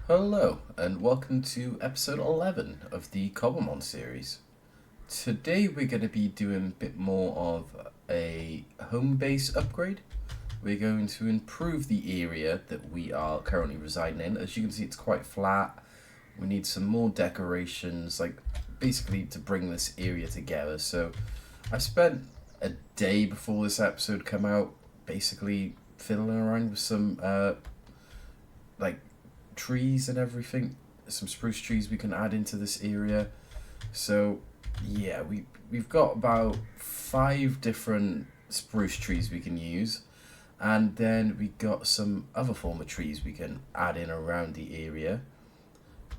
Hello, and welcome to episode 11 of the Cobblemon series. Today we're going to be doing a bit more of a home base upgrade. We're going to improve the area that we are currently residing in. As you can see, it's quite flat. We need some more decorations, like basically to bring this area together. So I spent a day before this episode come out basically fiddling around with some like trees and everything, some spruce trees we can add into this area. So yeah, we've got about 5 different spruce trees we can use, and then we got some other form of trees we can add in around the area.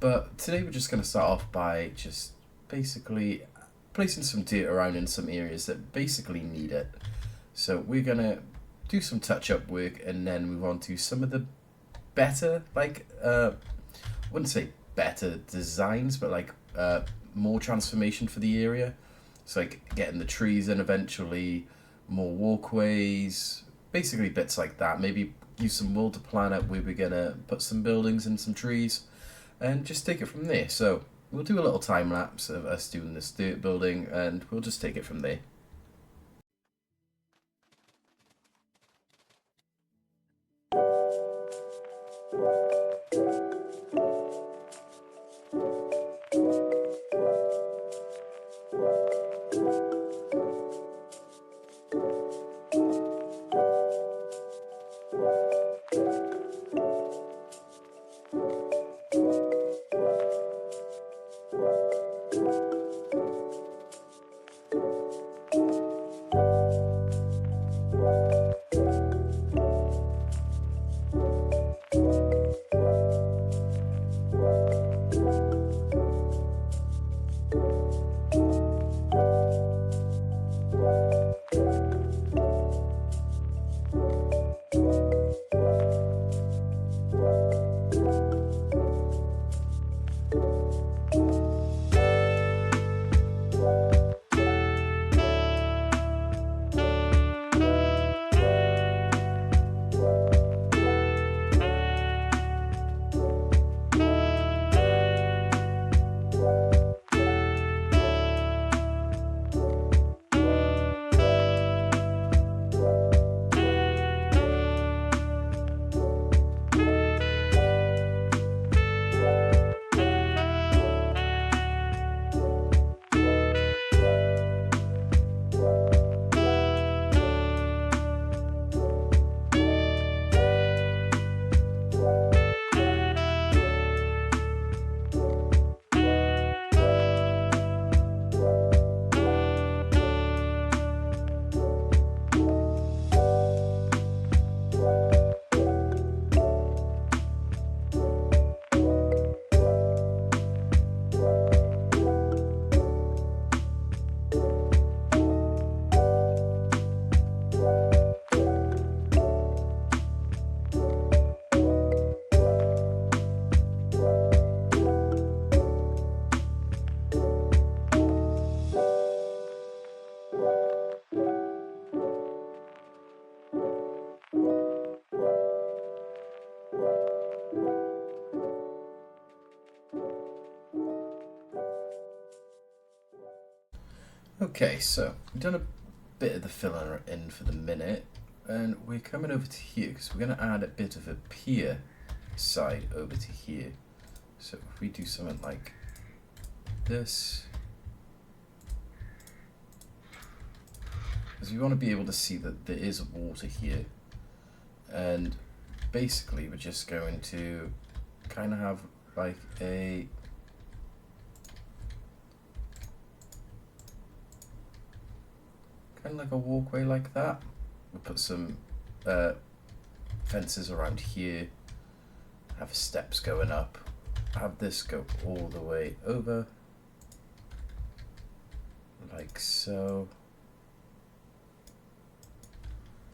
But today we're just going to start off by just basically placing some dirt around in some areas that basically need it. So we're going to do some touch-up work and then move on to some of the better, I wouldn't say better designs, but more transformation for the area. So like getting the trees in eventually, more walkways, basically bits like that. Maybe use some world to plan out where we're gonna put some buildings and some trees and just take it from there. So we'll do a little time lapse of us doing this dirt building and we'll just take it from there. Okay, so we've done a bit of the filler in for the minute, and we're coming over to here because we're going to add a bit of a pier side over to here. So if we do something like this, because we want to be able to see that there is water here, and basically we're just going to kind of have like a kind of like a walkway like that. We'll put some fences around here, have steps going up, have this go all the way over, like so.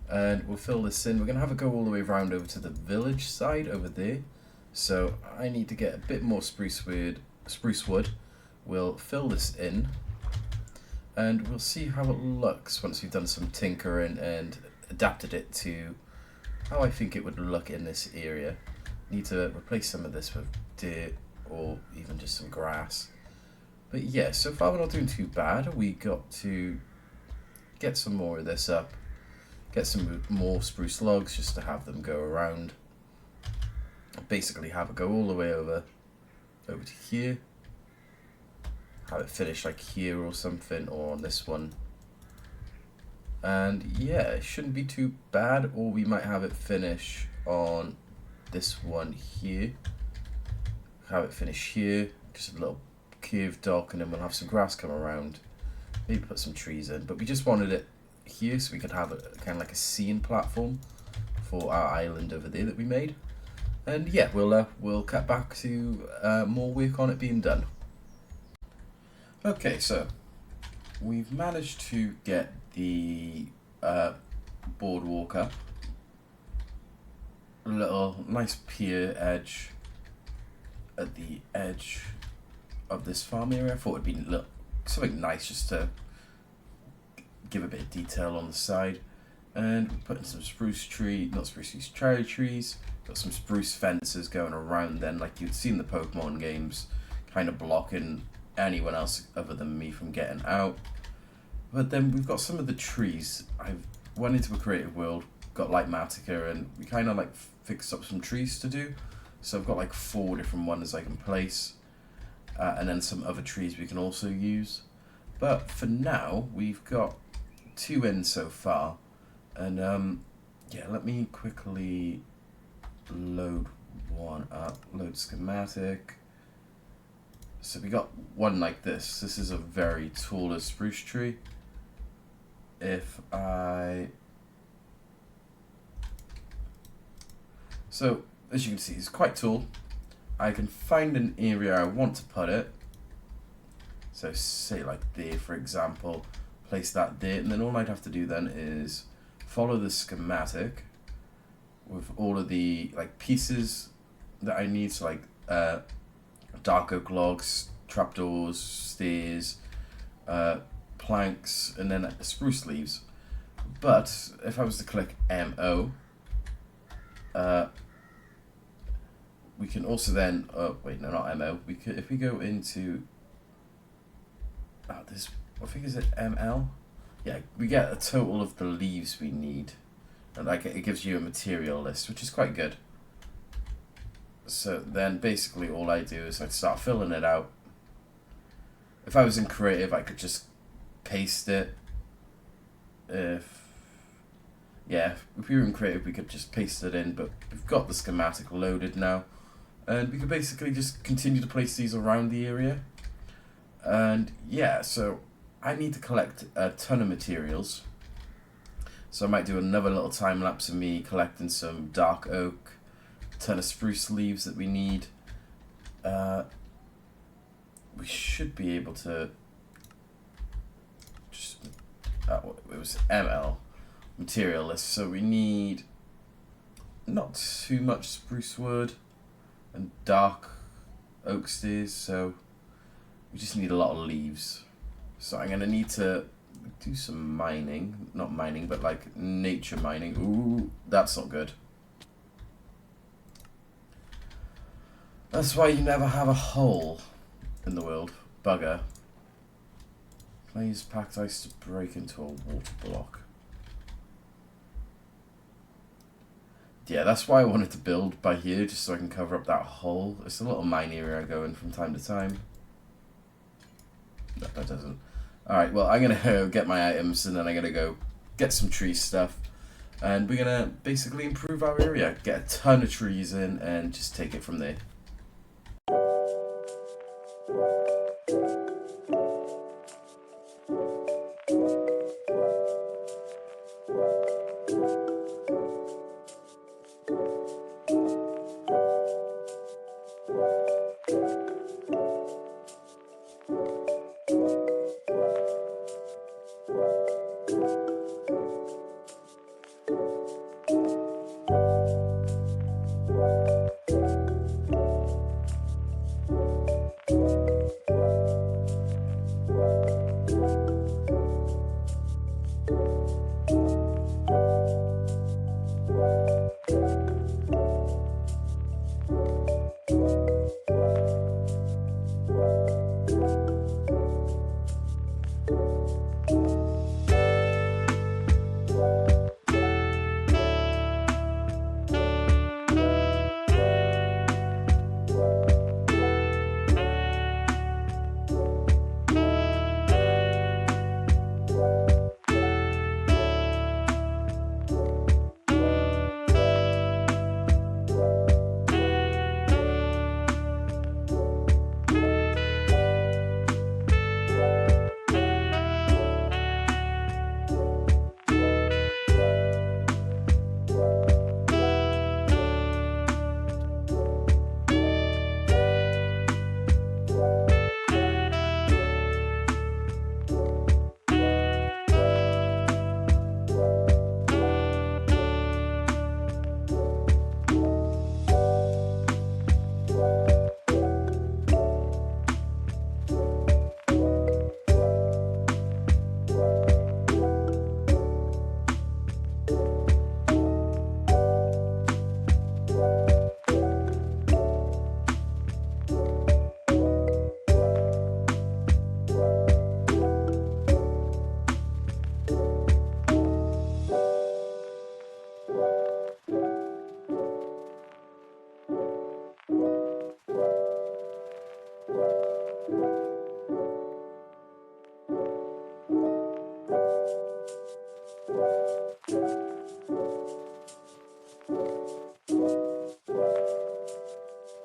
And we'll fill this in. We're going to have it go all the way around over to the village side over there. So I need to get a bit more spruce wood. We'll fill this in. And we'll see how it looks once we've done some tinkering and adapted it to how I think it would look in this area. need to replace some of this with dirt or even just some grass. But yeah, so far we're not doing too bad. We got to get some more of this up, get some more spruce logs just to have them go around. Basically have it go all the way over to here. Have it finish like here or something, or on this one. And yeah, it shouldn't be too bad, or we might have it finish on this one here. Have it finish here, just a little curved dock, and then we'll have some grass come around. Maybe put some trees in, but we just wanted it here so we could have a kind of like a seeing platform for our island over there that we made. And yeah, we'll cut back to more work on it being done. Okay, so we've managed to get the boardwalk up. A little nice pier edge at the edge of this farm area. I thought it'd be something nice just to give a bit of detail on the side. And we're putting some cherry trees. Got some spruce fences going around then, like you'd see in the Pokemon games, kind of blocking anyone else other than me from getting out. But then we've got some of the trees. I've went into a creative world, got like Matica, and we kind of like fixed up some trees to do. So I've got like 4 different ones I can place, and then some other trees we can also use. But for now, we've got 2 in so far, and yeah, let me quickly load one up. Load schematic. So we got one like this. This is a very tall spruce tree. So as you can see, it's quite tall. I can find an area I want to put it. So say like there, for example, place that there, and then all I'd have to do then is follow the schematic with all of the like pieces that I need, so like dark oak logs, trapdoors, stairs, planks, and then spruce leaves. But if I was to click MO, we can also then, oh wait, no, not MO. We could, if we go into, this, I think, is it ML? Yeah, we get a total of the leaves we need, and like it gives you a material list, which is quite good. So then basically all I do is I start filling it out. If I was in creative, I could just paste it. If we were in creative, we could just paste it in, but we've got the schematic loaded now, and we could basically just continue to place these around the area. And yeah, so I need to collect a ton of materials, so I might do another little time lapse of me collecting some dark oak, a ton of spruce leaves that we need. We should be able to just, it was ML material list, so we need not too much spruce wood and dark oak stairs, so we just need a lot of leaves. So I'm gonna need to do some mining, not mining, but like nature mining. Ooh, that's not good. That's why you never have a hole in the world, bugger. Plays packed ice to break into a water block. Yeah, that's why I wanted to build by here, just so I can cover up that hole. It's a little mine area I go in from time to time. No, that doesn't. Alright, well, I'm going to go get my items, and then I'm going to go get some tree stuff. And we're going to basically improve our area, get a ton of trees in, and just take it from there.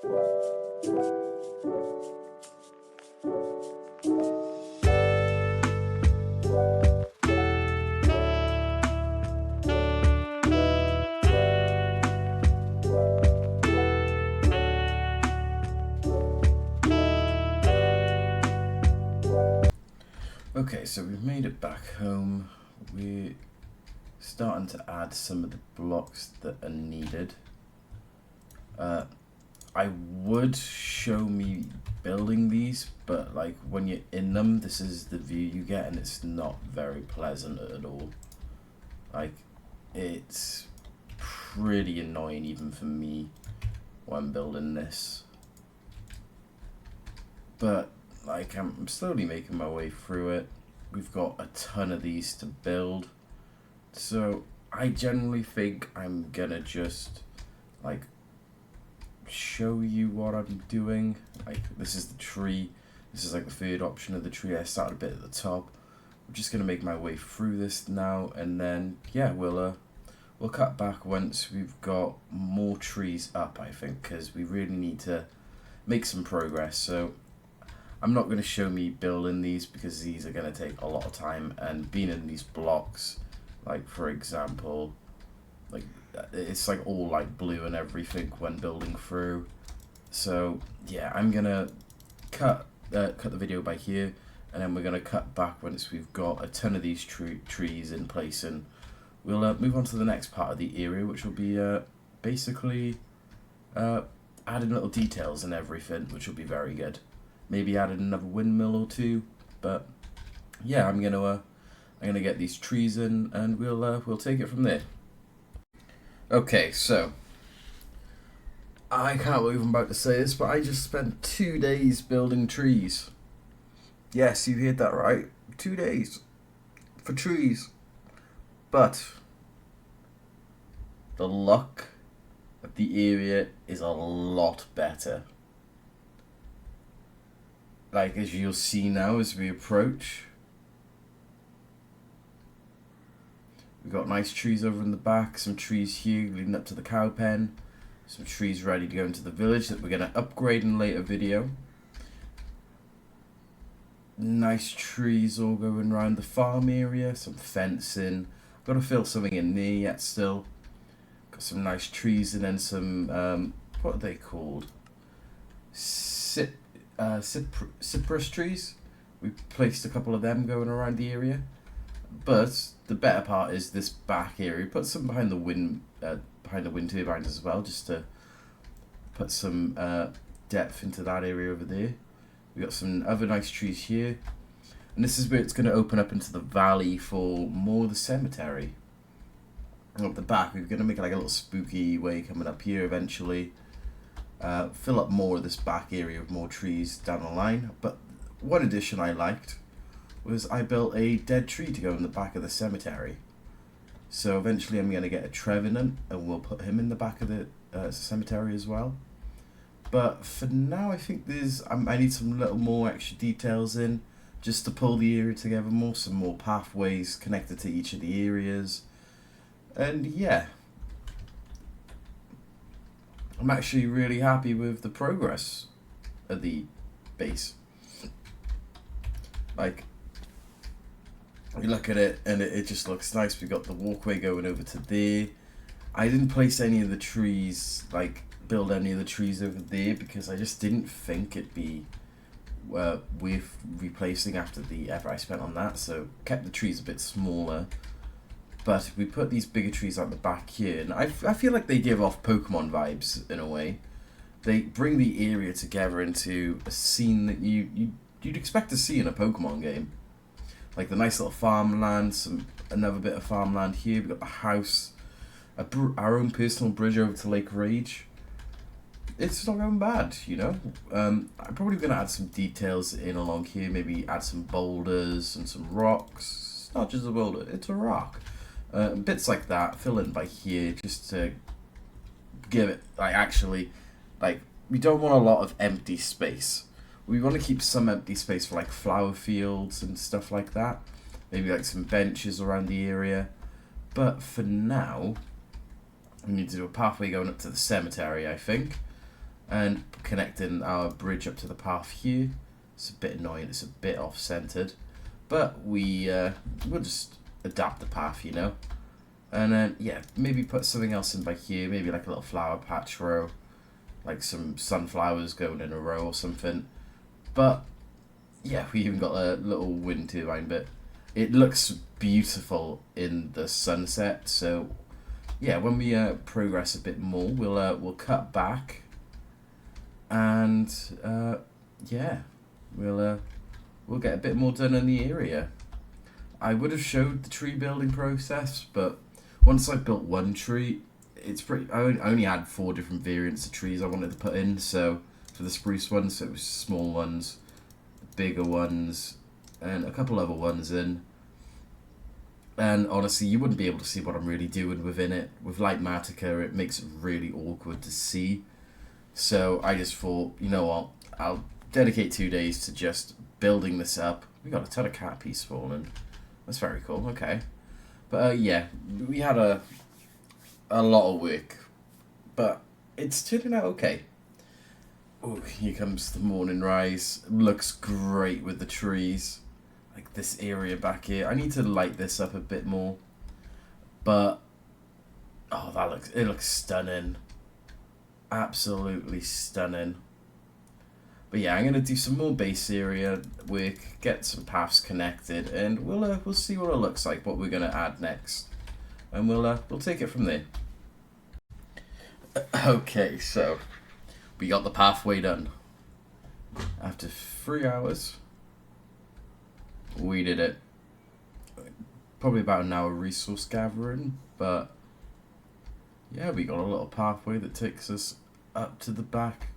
Okay, so we've made it back home. We're starting to add some of the blocks that are needed. I would show me building these, but like when you're in them, this is the view you get, and it's not very pleasant at all. Like, it's pretty annoying even for me when building this. But like, I'm slowly making my way through it. We've got a ton of these to build, so I generally think I'm gonna just like show you what I'm doing. Like, this is the tree. This is like the third option of the tree. I started a bit at the top. I'm just gonna make my way through this now, and then yeah, we'll cut back once we've got more trees up, I think, because we really need to make some progress. So I'm not going to show me building these because these are going to take a lot of time, and being in these blocks, like for example, like it's like all like blue and everything when building through. So yeah, I'm gonna cut the video by here, and then we're gonna cut back once we've got a ton of these trees in place, and we'll move on to the next part of the area, which will be basically adding little details and everything, which will be very good. Maybe adding another windmill or two, but yeah, I'm gonna get these trees in, and we'll take it from there. Okay, so I can't believe I'm about to say this, but I just spent 2 days building trees. Yes, you heard that right. 2 days for trees. But the luck of the area is a lot better. Like, as you'll see now as we approach, we've got nice trees over in the back, some trees here leading up to the cow pen, some trees ready to go into the village that we're going to upgrade in a later video. Nice trees all going around the farm area, some fencing. I've got to fill something in there yet still. Got some nice trees, and then some, what are they called? Cypress trees. We placed a couple of them going around the area. But the better part is this back area. Put some behind the wind turbines as well, just to put some depth into that area over there. We got some other nice trees here, and this is where it's going to open up into the valley for more of the cemetery. And up the back, we're going to make like a little spooky way coming up here eventually. Fill up more of this back area with more trees down the line. But one addition I liked was I built a dead tree to go in the back of the cemetery. So eventually I'm going to get a Trevenant, and we'll put him in the back of the cemetery as well. But for now, I think I need some little more extra details in, just to pull the area together more, some more pathways connected to each of the areas. And yeah, I'm actually really happy with the progress of the base. Like, you look at it and it just looks nice. We got the walkway going over to there. I didn't place any of the trees, like build any of the trees over there, because I just didn't think it'd be worth replacing after the effort I spent on that, so kept the trees a bit smaller. But we put these bigger trees out the back here, and I feel like they give off Pokemon vibes in a way. They bring the area together into a scene that you'd expect to see in a Pokemon game. Like the nice little farmland, another bit of farmland here. We've got the house, our own personal bridge over to Lake Rage. It's not going bad, you know. I'm probably going to add some details in along here, maybe add some boulders and some rocks. It's not just a boulder, it's a rock. Bits like that, fill in by here, just to give it, we don't want a lot of empty space. We want to keep some empty space for like flower fields and stuff like that. Maybe like some benches around the area. But for now, we need to do a pathway going up to the cemetery, I think. And connecting our bridge up to the path here. It's a bit annoying, it's a bit off-centered, but we'll just adapt the path, you know. And then, yeah, maybe put something else in by here, maybe like a little flower patch row, like some sunflowers going in a row or something. But, yeah, we even got a little wind turbine bit. It looks beautiful in the sunset, so, yeah, when we progress a bit more, we'll cut back, and, yeah, we'll get a bit more done in the area. I would have showed the tree building process, but once I built one tree, it's pretty. I only had 4 different variants of trees I wanted to put in. So for the spruce ones, so it was small ones, bigger ones, and a couple other ones in. And honestly, you wouldn't be able to see what I'm really doing within it. With Lightmatica, it makes it really awkward to see. So I just thought, you know what, I'll dedicate 2 days to just building this up. We got a ton of Caterpies spawning. That's very cool, okay. But yeah, we had a lot of work, but it's turning out okay. Oh, here comes the morning rise. Looks great with the trees. Like this area back here. I need to light this up a bit more. But, oh, it looks stunning. Absolutely stunning. But yeah, I'm gonna do some more base area work, get some paths connected, and we'll see what it looks like, what we're gonna add next, and we'll take it from there. Okay, so we got the pathway done. After 3 hours, we did it. Probably about an hour resource gathering, but yeah, we got a little pathway that takes us up to the back.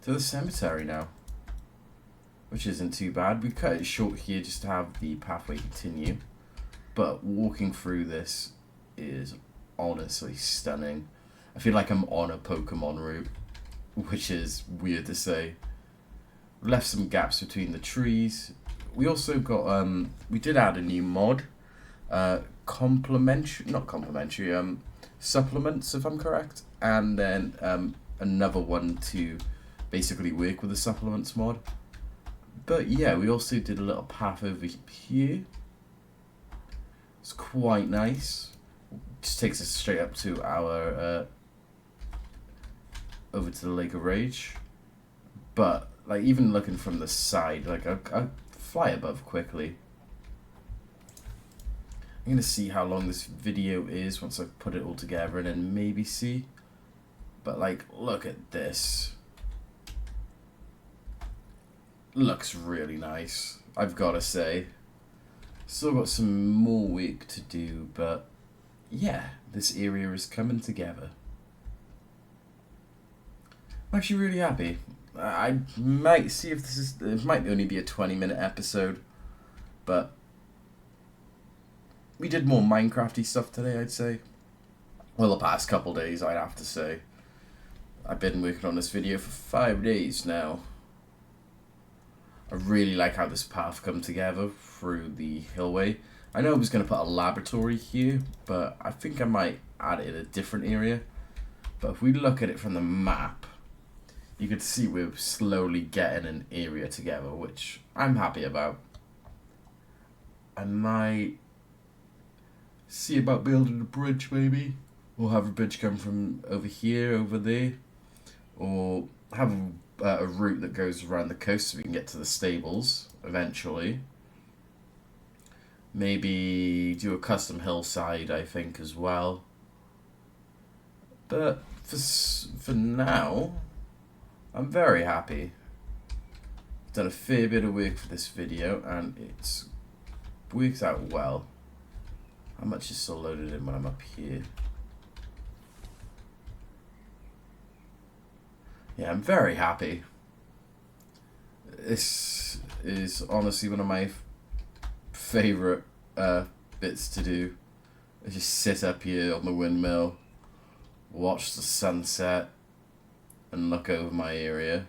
To the cemetery now, which isn't too bad. We cut it short here just to have the pathway continue, but walking through this is honestly stunning. I feel like I'm on a Pokemon route, which is weird to say. Left some gaps between the trees. We also got we did add a new mod, supplements if I'm correct, and then another one to basically work with the supplements mod. But yeah, we also did a little path over here. It's quite nice. Just takes us straight up to our over to the Lake of Rage. But like even looking from the side, like I fly above quickly. I'm gonna see how long this video is once I put it all together and then maybe see. But like, look at this. Looks really nice, I've gotta say. Still got some more work to do, but yeah, this area is coming together. I'm actually really happy. I might see if it might only be a 20-minute episode, but we did more Minecrafty stuff today, I'd say. Well, the past couple days, I'd have to say. I've been working on this video for 5 days now. I really like how this path come together through the hillway. I know I was going to put a laboratory here, but I think I might add it in a different area. But if we look at it from the map, you can see we're slowly getting an area together, which I'm happy about. I might see about building a bridge maybe, or have a bridge come from over here, over there, or have a route that goes around the coast so we can get to the stables eventually. Maybe do a custom hillside, I think, as well. But for now, I'm very happy. I've done a fair bit of work for this video and it's worked out well. How much is still loaded in when I'm up here? Yeah, I'm very happy. This is honestly one of my favourite bits to do. I just sit up here on the windmill, watch the sunset, and look over my area.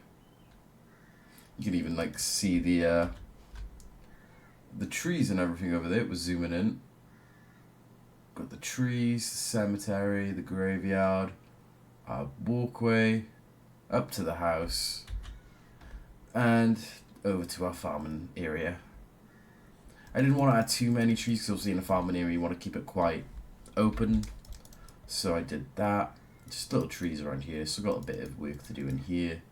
You can even like see the trees and everything over there. It was zooming in. Got the trees, the cemetery, the graveyard, our walkway. up to the house, and over to our farming area. I didn't want to add too many trees because obviously in a farming area you want to keep it quite open. So I did that. Just little trees around here, so I've got a bit of work to do in here.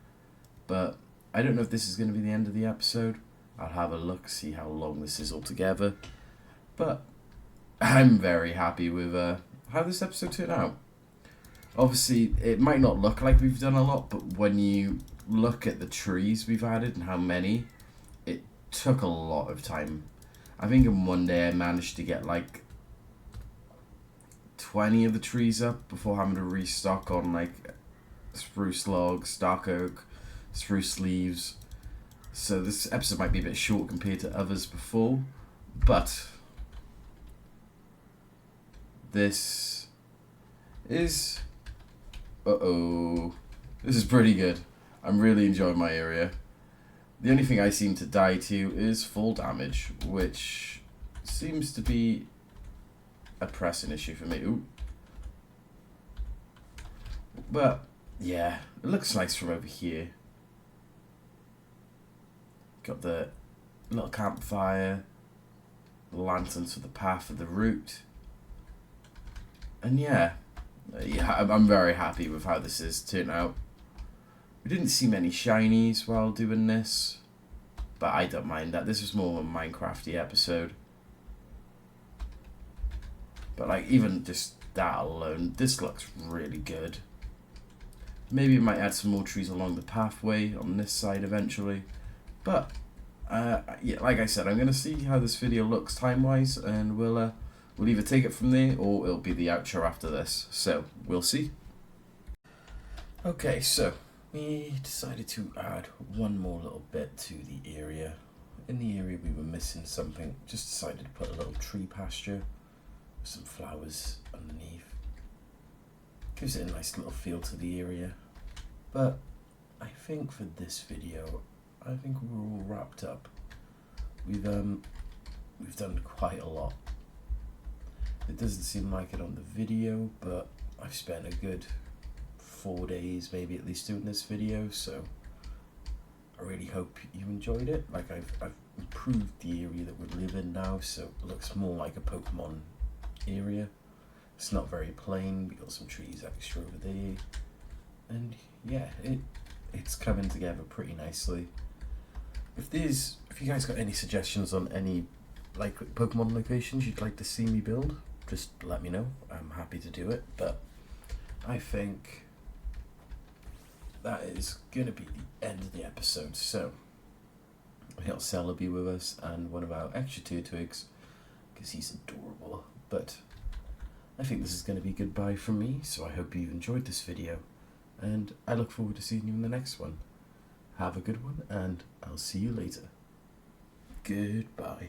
But I don't know if this is going to be the end of the episode. I'll have a look, see how long this is altogether. But I'm very happy with how this episode turned out. Obviously, it might not look like we've done a lot, but when you look at the trees we've added and how many, it took a lot of time. I think in one day I managed to get like 20 of the trees up before having to restock on like spruce logs, dark oak, spruce leaves. So this episode might be a bit short compared to others before, but this is this is pretty good. I'm really enjoying my area. The only thing I seem to die to is fall damage, which seems to be a pressing issue for me. Ooh. But yeah, it looks nice from over here. Got the little campfire, the lanterns for the path of the route, and yeah, I'm very happy with how this has turned out. We didn't see many shinies while doing this, but I don't mind that. This was more of a Minecrafty episode. But like even just that alone, this looks really good. Maybe we might add some more trees along the pathway on this side eventually. But yeah, like I said, I'm gonna see how this video looks time-wise, and we'll either take it from there or it'll be the outro after this. So we'll see. Okay, so we decided to add one more little bit to the area. In the area we were missing something. Just decided to put a little tree pasture with some flowers underneath. Gives it a nice little feel to the area. But I think for this video, I think we're all wrapped up. We've done quite a lot. It doesn't seem like it on the video, but I've spent a good 4 days maybe at least doing this video, so I really hope you enjoyed it. Like I've improved the area that we live in now, so it looks more like a Pokemon area. It's not very plain. We got some trees extra over there, and yeah, it's coming together pretty nicely. If you guys got any suggestions on any like Pokemon locations you'd like to see me build, just let me know. I'm happy to do it. But I think that is gonna be the end of the episode. So we got Celebi with us and one of our extra tier twigs because he's adorable. But I think this is going to be goodbye from me, so I hope you've enjoyed this video, and I look forward to seeing you in the next one. Have a good one, and I'll see you later. Goodbye.